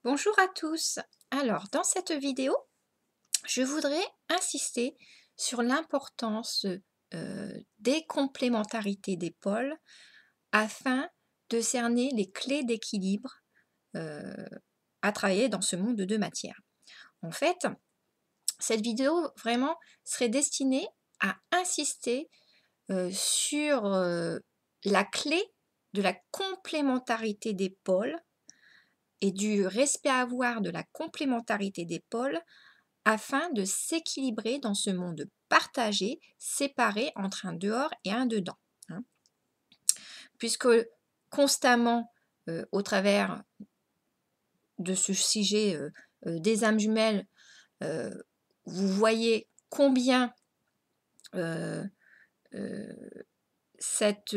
Bonjour à tous. Alors, dans cette vidéo, je voudrais insister sur l'importance des complémentarités des pôles afin de cerner les clés d'équilibre euh, à travailler dans ce monde de matière. En fait, cette vidéo vraiment serait destinée à insister sur la clé de la complémentarité des pôles et du respect à avoir de la complémentarité des pôles afin de s'équilibrer dans ce monde partagé, séparé entre un dehors et un dedans, hein. Puisque constamment, au travers de ce sujet des âmes jumelles, heu, vous voyez combien euh, euh, cette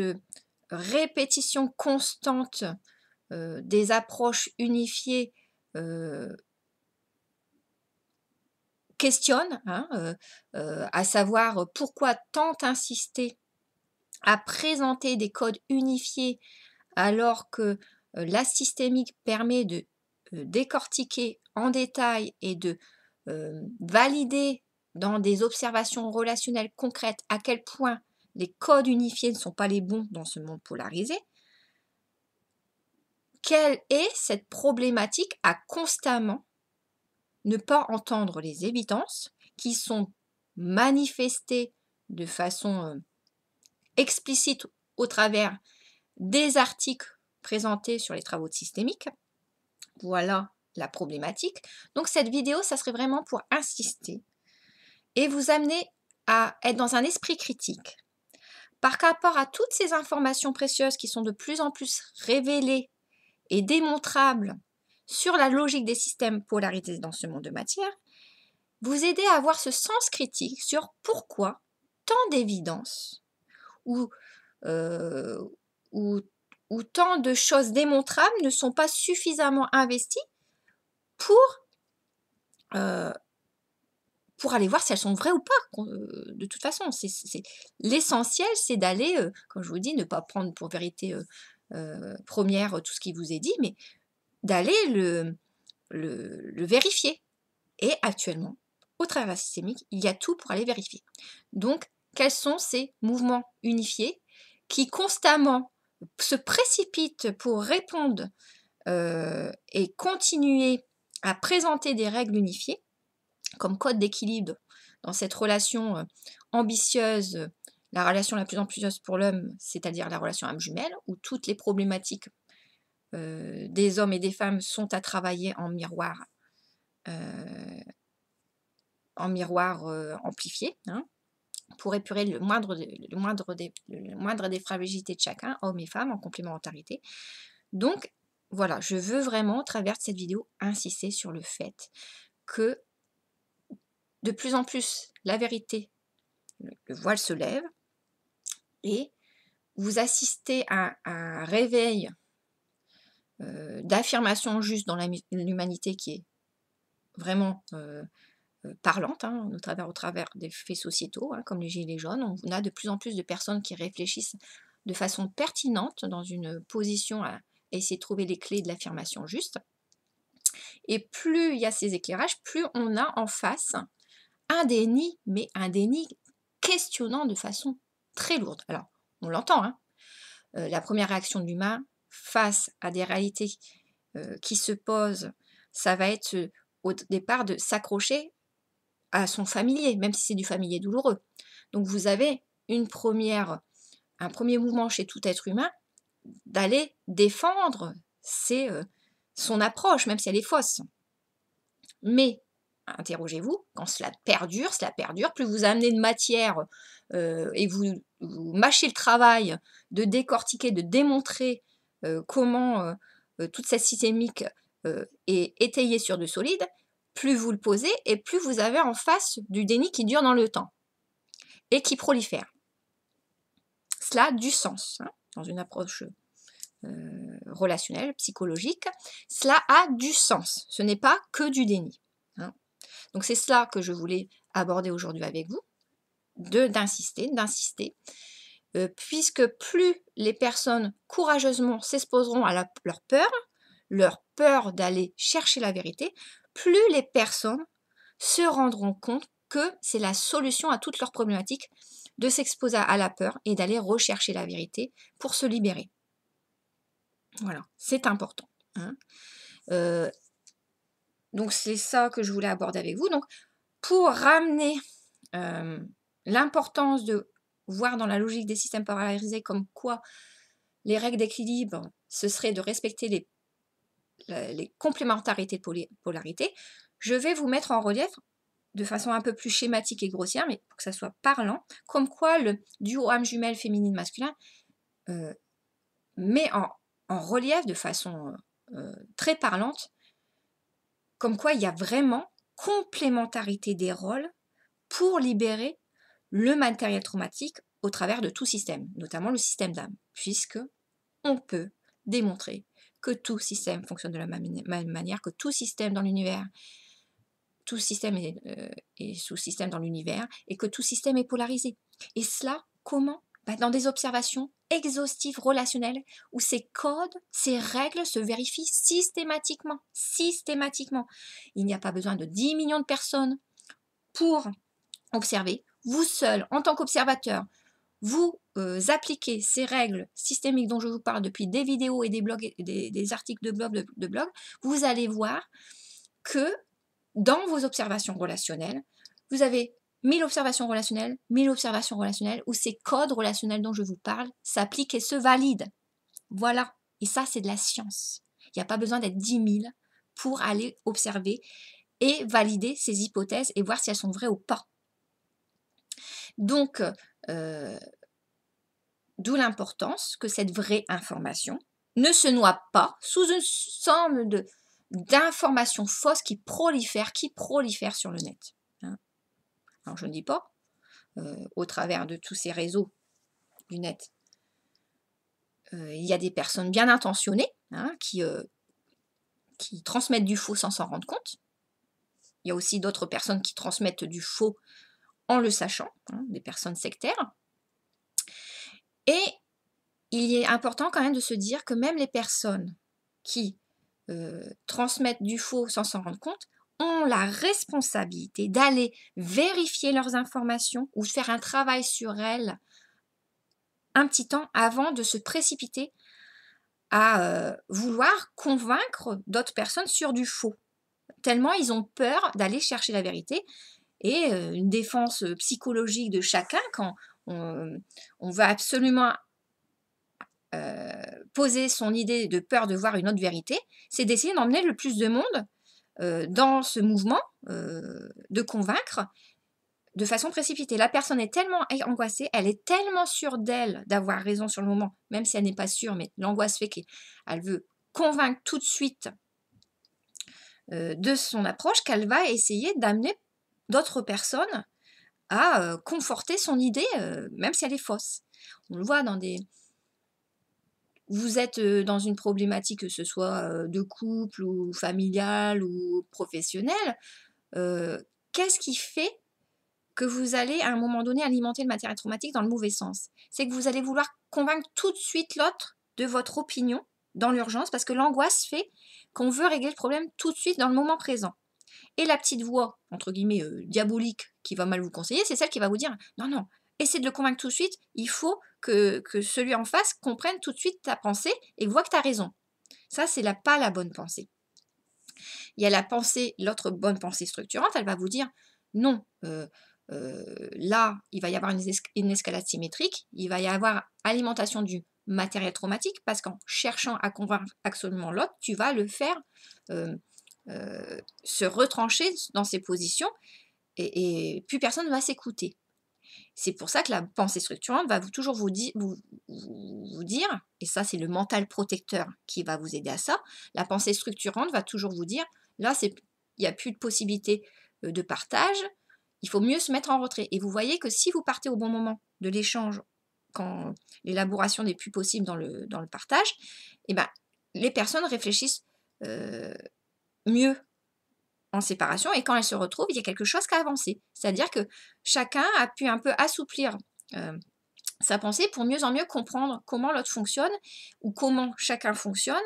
répétition constante des approches unifiées questionne, hein, à savoir pourquoi tant insister à présenter des codes unifiés alors que la systémique permet de décortiquer en détail et de valider dans des observations relationnelles concrètes à quel point les codes unifiés ne sont pas les bons dans ce monde polarisé. Quelle est cette problématique à constamment ne pas entendre les évidences qui sont manifestées de façon explicite au travers des articles présentés sur les travaux de systémique. Voilà la problématique. Donc cette vidéo, ça serait vraiment pour insister et vous amener à être dans un esprit critique. Par rapport à toutes ces informations précieuses qui sont de plus en plus révélées et démontrables sur la logique des systèmes polarisés dans ce monde de matière, vous aider à avoir ce sens critique sur pourquoi tant d'évidences ou, euh, ou, ou tant de choses démontrables ne sont pas suffisamment investies pour, euh, pour aller voir si elles sont vraies ou pas. De toute façon, l'essentiel, c'est d'aller, comme je vous dis, ne pas prendre pour vérité première tout ce qui vous est dit, mais d'aller le vérifier. Et actuellement, au travers de la systémique, il y a tout pour aller vérifier. Donc, quels sont ces mouvements unifiés qui constamment se précipitent pour répondre et continuer à présenter des règles unifiées comme code d'équilibre dans cette relation ambitieuse, la relation la plus ambitieuse pour l'homme, c'est-à-dire la relation âme jumelle, où toutes les problématiques des hommes et des femmes sont à travailler en miroir amplifié, hein, pour épurer le moindre des fragilités de chacun, hommes et femmes, en complémentarité. Donc, voilà, je veux vraiment, au travers de cette vidéo, insister sur le fait que de plus en plus, la vérité, le voile se lève et vous assistez à un réveil d'affirmation juste dans l'humanité qui est vraiment parlante, hein, au travers des faits sociétaux, hein, comme les Gilets jaunes. On a de plus en plus de personnes qui réfléchissent de façon pertinente dans une position à essayer de trouver les clés de l'affirmation juste. Et plus il y a ces éclairages, plus on a en face un déni, mais un déni questionnant de façon très lourde. Alors, on l'entend, hein, la première réaction de l'humain face à des réalités qui se posent, ça va être au départ de s'accrocher à son familier, même si c'est du familier douloureux. Donc vous avez un premier mouvement chez tout être humain d'aller défendre son approche, même si elle est fausse. Mais, interrogez-vous, quand cela perdure, plus vous amenez de matière et vous mâchez le travail de décortiquer, de démontrer comment toute cette systémique est étayée sur du solide, plus vous le posez et plus vous avez en face du déni qui dure dans le temps et qui prolifère. Cela a du sens, hein, dans une approche relationnelle, psychologique. Cela a du sens. Ce n'est pas que du déni, hein. Donc c'est cela que je voulais aborder aujourd'hui avec vous, d'insister, puisque plus les personnes courageusement s'exposeront à leur peur, leur peur d'aller chercher la vérité, plus les personnes se rendront compte que c'est la solution à toutes leurs problématiques de s'exposer à la peur et d'aller rechercher la vérité pour se libérer. Voilà, c'est important, hein. Donc c'est ça que je voulais aborder avec vous. Donc pour ramener l'importance de voir dans la logique des systèmes polarisés comme quoi les règles d'équilibre, ce serait de respecter les complémentarités de polarité, je vais vous mettre en relief de façon un peu plus schématique et grossière, mais pour que ça soit parlant, comme quoi le duo âme jumelle féminine-masculin met en relief de façon très parlante, comme quoi il y a vraiment complémentarité des rôles pour libérer le matériel traumatique au travers de tout système, notamment le système d'âme, puisque on peut démontrer que tout système fonctionne de la même manière, que tout système dans l'univers, tout système est sous-système dans l'univers, et que tout système est polarisé. Et cela, comment? Dans des observations exhaustives relationnelles, où ces codes, ces règles se vérifient systématiquement. Systématiquement. Il n'y a pas besoin de 10 millions de personnes pour observer. Vous seul, en tant qu'observateur, vous appliquez ces règles systémiques dont je vous parle depuis des vidéos et des blogs, des articles de blog, vous allez voir que dans vos observations relationnelles, vous avez 1000 observations relationnelles, 1000 observations relationnelles, où ces codes relationnels dont je vous parle s'appliquent et se valident. Voilà. Et ça, c'est de la science. Il n'y a pas besoin d'être 10 000 pour aller observer et valider ces hypothèses et voir si elles sont vraies ou pas. Donc, d'où l'importance que cette vraie information ne se noie pas sous une somme d'informations fausses qui prolifèrent sur le net. Hein. Alors, je ne dis pas, au travers de tous ces réseaux du net, il y a des personnes bien intentionnées qui transmettent du faux sans s'en rendre compte. Il y a aussi d'autres personnes qui transmettent du faux en le sachant, des personnes sectaires. Et il est important quand même de se dire que même les personnes qui transmettent du faux sans s'en rendre compte ont la responsabilité d'aller vérifier leurs informations ou faire un travail sur elles un petit temps avant de se précipiter à vouloir convaincre d'autres personnes sur du faux. Tellement ils ont peur d'aller chercher la vérité. Et une défense psychologique de chacun quand on veut absolument poser son idée de peur de voir une autre vérité, c'est d'essayer d'emmener le plus de monde dans ce mouvement de convaincre de façon précipitée. La personne est tellement angoissée, elle est tellement sûre d'elle d'avoir raison sur le moment, même si elle n'est pas sûre, mais l'angoisse fait qu'elle veut convaincre tout de suite de son approche, qu'elle va essayer d'amener d'autres personnes à conforter son idée, même si elle est fausse. On le voit dans des... Vous êtes dans une problématique, que ce soit de couple ou familiale ou professionnelle, qu'est-ce qui fait que vous allez à un moment donné alimenter le matériel traumatique dans le mauvais sens? C'est que vous allez vouloir convaincre tout de suite l'autre de votre opinion dans l'urgence, parce que l'angoisse fait qu'on veut régler le problème tout de suite dans le moment présent. Et la petite voix, entre guillemets, diabolique, qui va mal vous conseiller, c'est celle qui va vous dire « Non, non, essaie de le convaincre tout de suite, il faut que celui en face comprenne tout de suite ta pensée et voit que tu as raison. » Ça, c'est pas la bonne pensée. Il y a la pensée, l'autre bonne pensée structurante, elle va vous dire « Non, là, il va y avoir une escalade symétrique, il va y avoir alimentation du matériel traumatique, parce qu'en cherchant à convaincre absolument l'autre, tu vas le faire... se retrancher dans ses positions et plus personne ne va s'écouter. C'est pour ça que la pensée structurante va toujours vous dire, et ça c'est le mental protecteur qui va vous aider à ça, la pensée structurante va toujours vous dire, là il n'y a plus de possibilité de partage, il faut mieux se mettre en retrait. Et vous voyez que si vous partez au bon moment de l'échange, quand l'élaboration n'est plus possible dans le partage, et ben, les personnes réfléchissent mieux en séparation, et quand elles se retrouvent, il y a quelque chose qui a avancé. C'est-à-dire que chacun a pu un peu assouplir sa pensée pour mieux en mieux comprendre comment l'autre fonctionne, ou comment chacun fonctionne,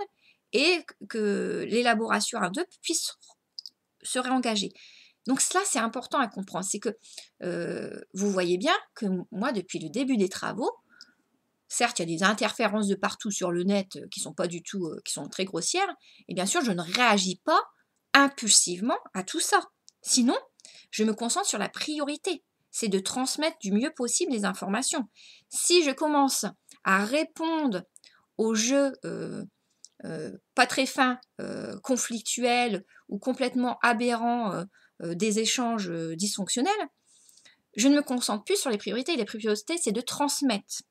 et que l'élaboration à 2 puisse se réengager. Donc cela, c'est important à comprendre. C'est que vous voyez bien que moi, depuis le début des travaux, certes, il y a des interférences de partout sur le net qui sont pas du tout, qui sont très grossières, et bien sûr, je ne réagis pas impulsivement à tout ça. Sinon, je me concentre sur la priorité, c'est de transmettre du mieux possible les informations. Si je commence à répondre aux jeux pas très fins, conflictuels ou complètement aberrants des échanges dysfonctionnels, je ne me concentre plus sur les priorités. Les priorités, c'est de transmettre.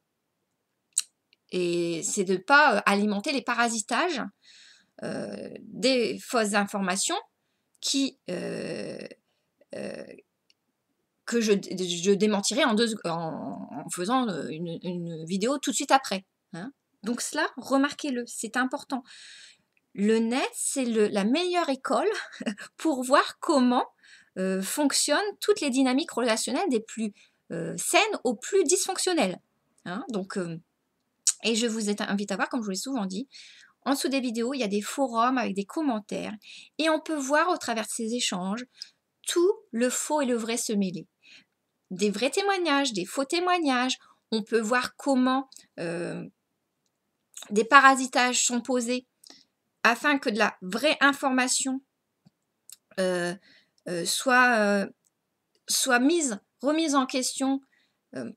Et c'est de ne pas alimenter les parasitages des fausses informations qui, que je démentirai en faisant une vidéo tout de suite après. Hein. Donc cela, remarquez-le, c'est important. Le net, c'est la meilleure école pour voir comment fonctionnent toutes les dynamiques relationnelles des plus saines aux plus dysfonctionnelles. Hein. Donc, et je vous invite à voir, comme je vous l'ai souvent dit, en dessous des vidéos, il y a des forums avec des commentaires. Et on peut voir au travers de ces échanges tout le faux et le vrai se mêler. Des vrais témoignages, des faux témoignages. On peut voir comment des parasitages sont posés afin que de la vraie information soit remise en question.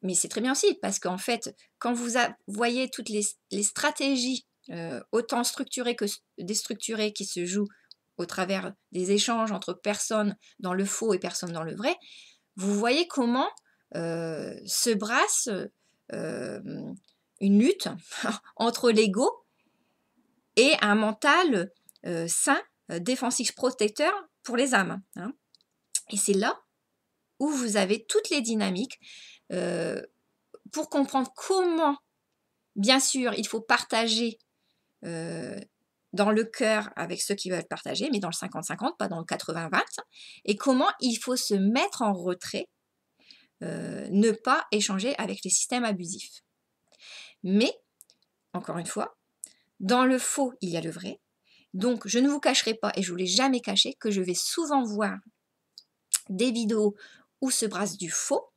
Mais c'est très bien aussi, parce qu'en fait, quand vous voyez toutes les stratégies, autant structurées que déstructurées, qui se jouent au travers des échanges entre personnes dans le faux et personnes dans le vrai, vous voyez comment se brasse une lutte entre l'ego et un mental sain, défensif protecteur pour les âmes. Hein. Et c'est là où vous avez toutes les dynamiques pour comprendre comment, bien sûr, il faut partager dans le cœur avec ceux qui veulent partager, mais dans le 50-50, pas dans le 80-20, et comment il faut se mettre en retrait, ne pas échanger avec les systèmes abusifs. Mais, encore une fois, dans le faux, il y a le vrai. Donc, je ne vous cacherai pas, et je ne vous l'ai jamais caché, que je vais souvent voir des vidéos où se brasse du faux,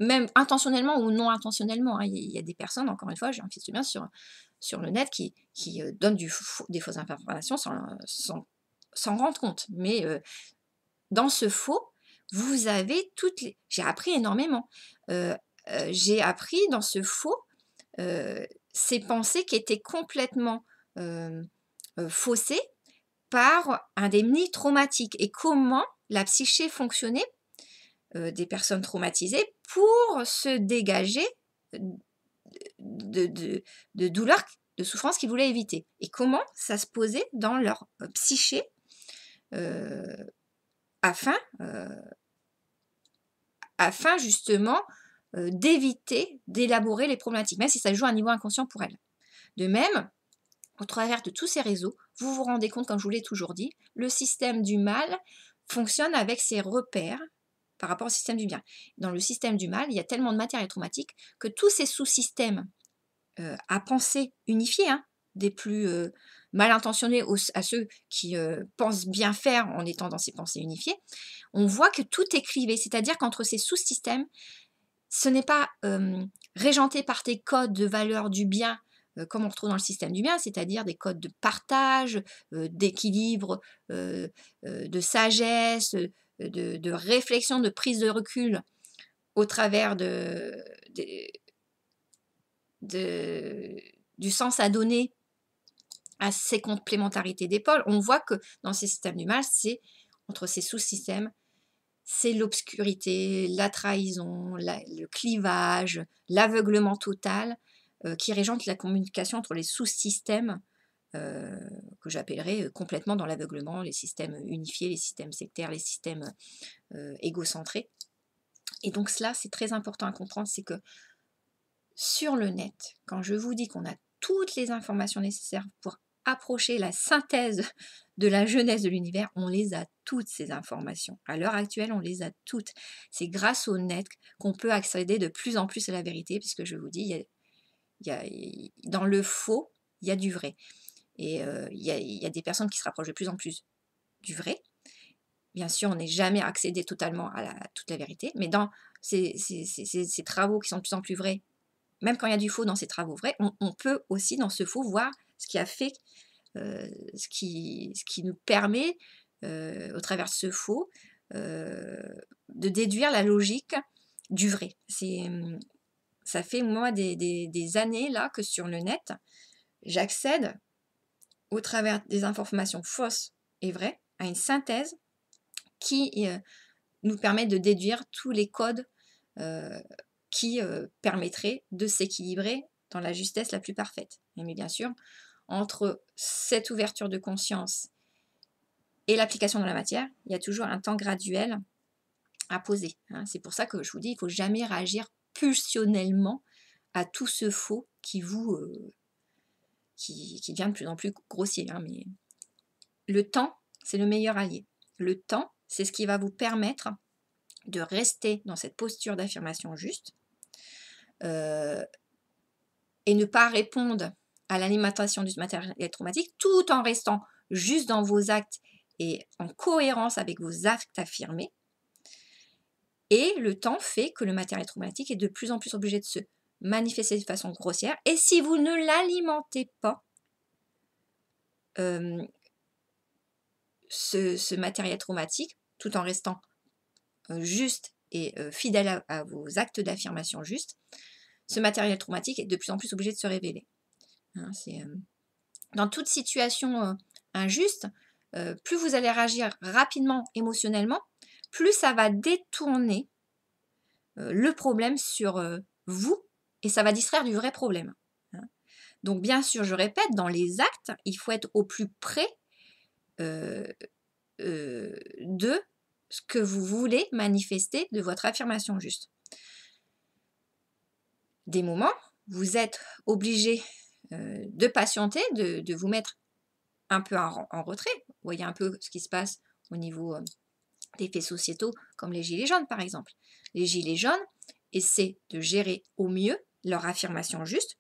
même intentionnellement ou non intentionnellement. Hein. Il y a des personnes, encore une fois, j'en insiste bien sur le net, qui donnent des fausses informations sans rendre compte. Mais dans ce faux, vous avez toutes les... J'ai appris énormément. J'ai appris dans ce faux ces pensées qui étaient complètement faussées par un déni traumatique, et comment la psyché fonctionnait des personnes traumatisées pour se dégager de douleurs, de souffrances qu'ils voulaient éviter, et comment ça se posait dans leur psyché afin justement d'éviter d'élaborer les problématiques, même si ça joue à un niveau inconscient pour elles. De même, au travers de tous ces réseaux, vous vous rendez compte, comme je vous l'ai toujours dit, le système du mal fonctionne avec ses repères par rapport au système du bien. Dans le système du mal, il y a tellement de matériel traumatique que tous ces sous-systèmes à pensée unifiée, hein, des plus mal intentionnés à ceux qui pensent bien faire en étant dans ces pensées unifiées, on voit que tout est clivé, c'est-à-dire qu'entre ces sous-systèmes, ce n'est pas régenté par des codes de valeur du bien, comme on retrouve dans le système du bien, c'est-à-dire des codes de partage, d'équilibre, de sagesse, de réflexion, de prise de recul au travers du sens à donner à ces complémentarités d'épaule. On voit que dans ces systèmes du mal, c'est entre ces sous-systèmes, c'est l'obscurité, la trahison, le clivage, l'aveuglement total qui régente la communication entre les sous-systèmes que j'appellerais complètement dans l'aveuglement, les systèmes unifiés, les systèmes sectaires, les systèmes égocentrés. Et donc cela, c'est très important à comprendre, c'est que sur le net, quand je vous dis qu'on a toutes les informations nécessaires pour approcher la synthèse de la jeunesse de l'univers, on les a toutes, ces informations. À l'heure actuelle, on les a toutes. C'est grâce au net qu'on peut accéder de plus en plus à la vérité, puisque je vous dis, dans le faux, il y a du vrai. Et il y a des personnes qui se rapprochent de plus en plus du vrai. Bien sûr, on n'est jamais accédé totalement à toute la vérité, mais dans ces travaux qui sont de plus en plus vrais, même quand il y a du faux dans ces travaux vrais, on peut aussi dans ce faux voir ce qui a fait, ce qui nous permet, au travers de ce faux, de déduire la logique du vrai. Ça fait moi des années là que sur le net, j'accède au travers des informations fausses et vraies à une synthèse qui nous permet de déduire tous les codes euh, qui permettraient de s'équilibrer dans la justesse la plus parfaite. Mais bien sûr, entre cette ouverture de conscience et l'application dans la matière, il y a toujours un temps graduel à poser. Hein. C'est pour ça que je vous dis, il ne faut jamais réagir pulsionnellement à tout ce faux qui qui devient de plus en plus grossier. Hein. Mais le temps, c'est le meilleur allié. Le temps, c'est ce qui va vous permettre de rester dans cette posture d'affirmation juste et ne pas répondre à l'alimentation du matériel électromatique tout en restant juste dans vos actes et en cohérence avec vos actes affirmés. Et le temps fait que le matériel électromagnétique est de plus en plus obligé de se manifester de façon grossière. Et si vous ne l'alimentez pas, ce matériel traumatique, tout en restant juste et fidèle à vos actes d'affirmation juste, ce matériel traumatique est de plus en plus obligé de se révéler. Hein, dans toute situation injuste, plus vous allez réagir rapidement émotionnellement, plus ça va détourner le problème sur vous et ça va distraire du vrai problème. Hein. Donc bien sûr, je répète, dans les actes, il faut être au plus près de ce que vous voulez manifester de votre affirmation juste. Des moments, vous êtes obligé de patienter, de vous mettre un peu en retrait. Vous voyez un peu ce qui se passe au niveau des faits sociétaux, comme les gilets jaunes par exemple. Les gilets jaunes essaient de gérer au mieux leur affirmation juste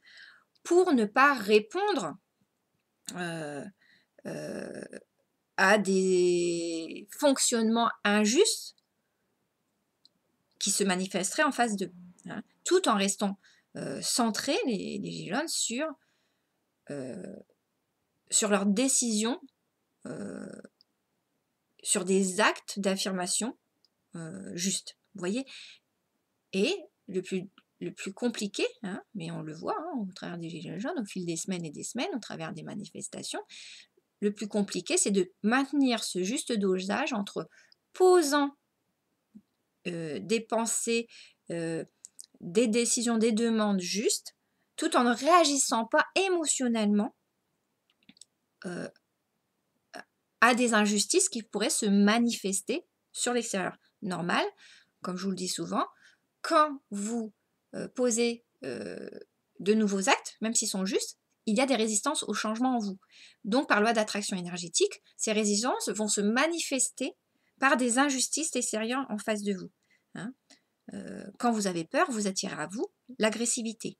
pour ne pas répondre à des fonctionnements injustes qui se manifesteraient en face d'eux, hein, tout en restant centrés, les gilets jaunes, sur leurs décisions, sur des actes d'affirmation justes. Vous voyez. Et le plus compliqué, hein, mais on le voit hein, au travers des gilets jaunes, au fil des semaines et des semaines, au travers des manifestations, le plus compliqué, c'est de maintenir ce juste dosage entre posant des pensées, des décisions, des demandes justes, tout en ne réagissant pas émotionnellement à des injustices qui pourraient se manifester sur l'extérieur. Normal, comme je vous le dis souvent, quand vous posez de nouveaux actes, même s'ils sont justes, il y a des résistances au changement en vous. Donc, par loi d'attraction énergétique, ces résistances vont se manifester par des injustices extérieures en face de vous. Hein. Quand vous avez peur, vous attirez à vous l'agressivité.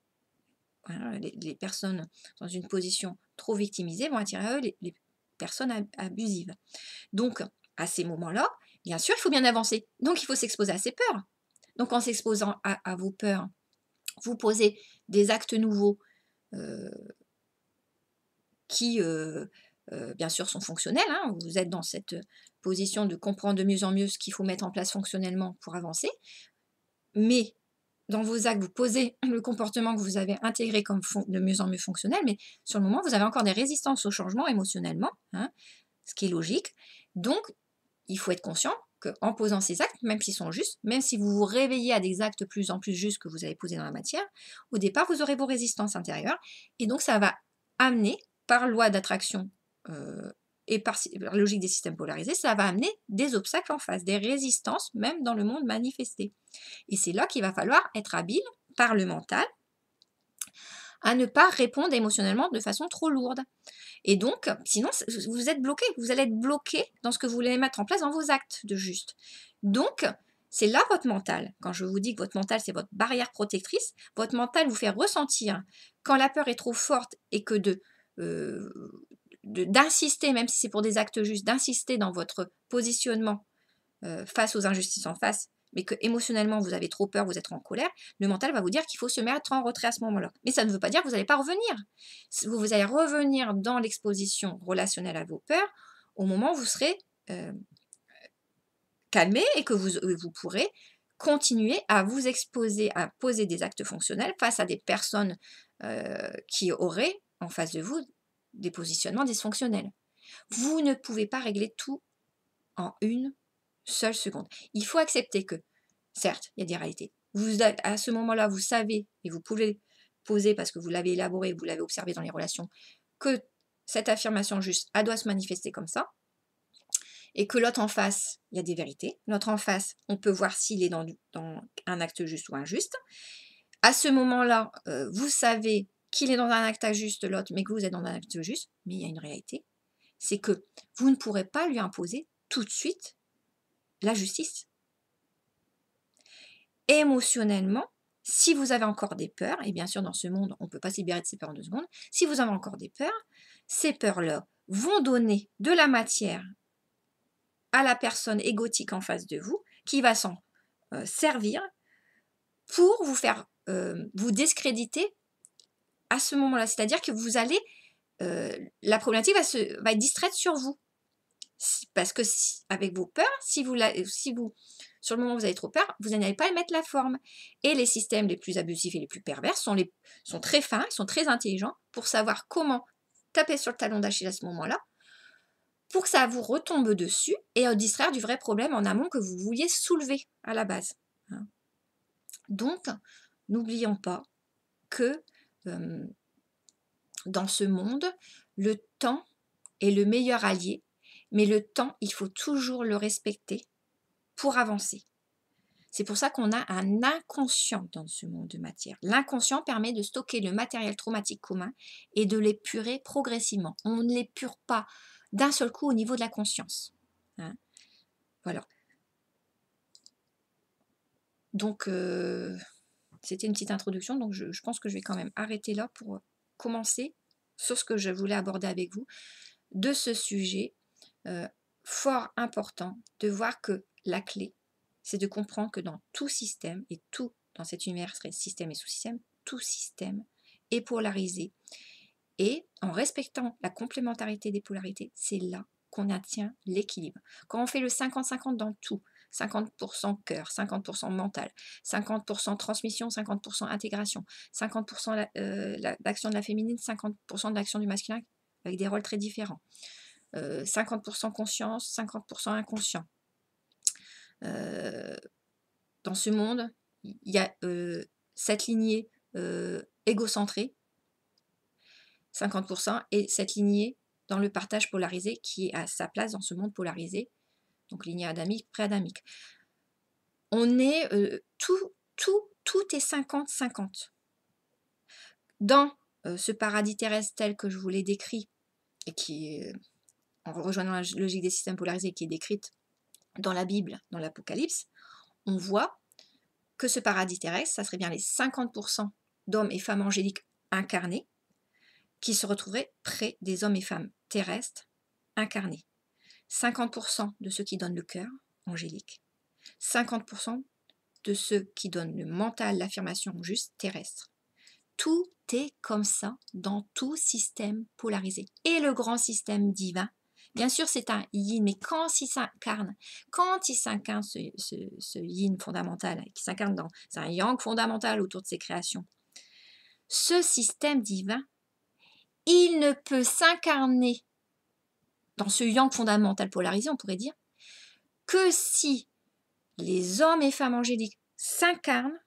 Voilà, les personnes dans une position trop victimisée vont attirer à eux les personnes abusives. Donc, à ces moments-là, bien sûr, il faut bien avancer. Donc, il faut s'exposer à ses peurs. Donc, en s'exposant à vos peurs, vous posez des actes nouveaux qui, bien sûr, sont fonctionnels. Hein. Vous êtes dans cette position de comprendre de mieux en mieux ce qu'il faut mettre en place fonctionnellement pour avancer. Mais dans vos actes, vous posez le comportement que vous avez intégré comme de mieux en mieux fonctionnel, mais sur le moment, vous avez encore des résistances au changement émotionnellement, hein, ce qui est logique. Donc, il faut être conscient qu'en posant ces actes, même s'ils sont justes, même si vous vous réveillez à des actes plus en plus justes que vous avez posés dans la matière, au départ, vous aurez vos résistances intérieures, et donc ça va amener, par loi d'attraction et par logique des systèmes polarisés, ça va amener des obstacles en face, des résistances, même dans le monde manifesté. Et c'est là qu'il va falloir être habile par le mental à ne pas répondre émotionnellement de façon trop lourde. Et donc, sinon, vous êtes bloqué. Vous allez être bloqué dans ce que vous voulez mettre en place dans vos actes de juste. Donc, c'est là votre mental. Quand je vous dis que votre mental, c'est votre barrière protectrice, votre mental vous fait ressentir quand la peur est trop forte et que d'insister, même si c'est pour des actes justes, d'insister dans votre positionnement face aux injustices en face, mais que émotionnellement vous avez trop peur, vous êtes en colère, le mental va vous dire qu'il faut se mettre en retrait à ce moment-là. Mais ça ne veut pas dire que vous n'allez pas revenir. Vous allez revenir dans l'exposition relationnelle à vos peurs au moment où vous serez calmé et que vous pourrez continuer à vous exposer, à poser des actes fonctionnels face à des personnes qui auraient en face de vous des positionnements dysfonctionnels. Vous ne pouvez pas régler tout en une seule seconde. Il faut accepter que, certes, il y a des réalités. À ce moment-là, vous savez, et vous pouvez poser parce que vous l'avez élaboré, vous l'avez observé dans les relations, que cette affirmation juste, elle doit se manifester comme ça, et que l'autre en face, il y a des vérités. L'autre en face, on peut voir s'il est dans un acte juste ou injuste. À ce moment-là, vous savez qu'il est dans un acte injuste, l'autre, mais que vous êtes dans un acte juste, mais il y a une réalité, c'est que vous ne pourrez pas lui imposer tout de suite la justice. Émotionnellement, si vous avez encore des peurs, et bien sûr dans ce monde, on ne peut pas se libérer de ces peurs en 2 secondes, si vous avez encore des peurs, ces peurs-là vont donner de la matière à la personne égotique en face de vous, qui va s'en servir pour vous faire vous discréditer à ce moment-là. C'est-à-dire que vous allez, la problématique va être distraite sur vous. Parce que avec vos peurs, si vous, sur le moment où vous avez trop peur, vous n'allez pas mettre la forme. Et les systèmes les plus abusifs et les plus pervers sont très fins, ils sont très intelligents pour savoir comment taper sur le talon d'Achille à ce moment-là, pour que ça vous retombe dessus et distraire du vrai problème en amont que vous vouliez soulever à la base. Donc, n'oublions pas que dans ce monde, le temps est le meilleur allié, mais le temps, il faut toujours le respecter pour avancer. C'est pour ça qu'on a un inconscient dans ce monde de matière. L'inconscient permet de stocker le matériel traumatique commun et de l'épurer progressivement. On ne l'épure pas d'un seul coup au niveau de la conscience. Voilà. Donc, c'était une petite introduction, donc je pense que je vais quand même arrêter là pour commencer sur ce que je voulais aborder avec vous de ce sujet fort important, de voir que la clé, c'est de comprendre que dans tout système, et tout dans cet univers, système et sous-système, tout système est polarisé. Et en respectant la complémentarité des polarités, c'est là qu'on atteint l'équilibre. Quand on fait le 50-50 dans tout, 50% cœur, 50% mental, 50% transmission, 50% intégration, 50% l'action de la féminine, 50% de l'action du masculin, avec des rôles très différents. 50% conscience, 50% inconscient. Dans ce monde, il y a cette lignée égocentrée, 50%, et cette lignée dans le partage polarisé qui est à sa place dans ce monde polarisé, donc lignée adamique, pré-adamique. On est, tout est 50-50. Dans ce paradis terrestre tel que je vous l'ai décrit, et qui est, en rejoignant la logique des systèmes polarisés, qui est décrite dans la Bible, dans l'Apocalypse, on voit que ce paradis terrestre, ça serait bien les 50% d'hommes et femmes angéliques incarnés qui se retrouveraient près des hommes et femmes terrestres incarnés. 50% de ceux qui donnent le cœur, angélique. 50% de ceux qui donnent le mental, l'affirmation juste, terrestre. Tout est comme ça dans tout système polarisé. Et le grand système divin, bien sûr c'est un yin, mais quand il s'incarne ce yin fondamental, qui s'incarne dans un yang fondamental autour de ses créations, ce système divin, il ne peut s'incarner dans ce yang fondamental polarisé, on pourrait dire, que si les hommes et femmes angéliques s'incarnent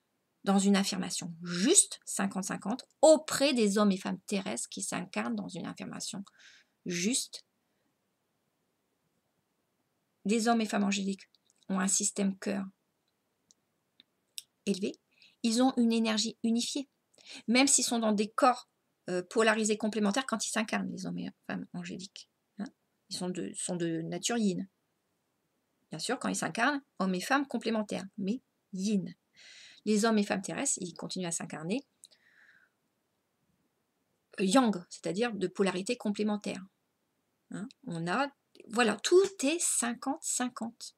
dans une affirmation juste, 50-50, auprès des hommes et femmes terrestres qui s'incarnent dans une affirmation juste. Des hommes et femmes angéliques ont un système cœur élevé, ils ont une énergie unifiée, même s'ils sont dans des corps polarisés complémentaires quand ils s'incarnent, les hommes et femmes angéliques. Ils sont de nature yin. Bien sûr, quand ils s'incarnent, hommes et femmes complémentaires, mais yin. Les hommes et femmes terrestres, ils continuent à s'incarner yang, c'est-à-dire de polarité complémentaire. hein. On a voilà, tout est 50-50.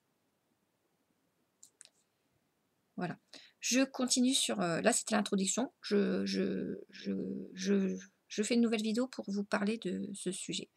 Voilà. Je continue sur, là c'était l'introduction. Je fais une nouvelle vidéo pour vous parler de ce sujet.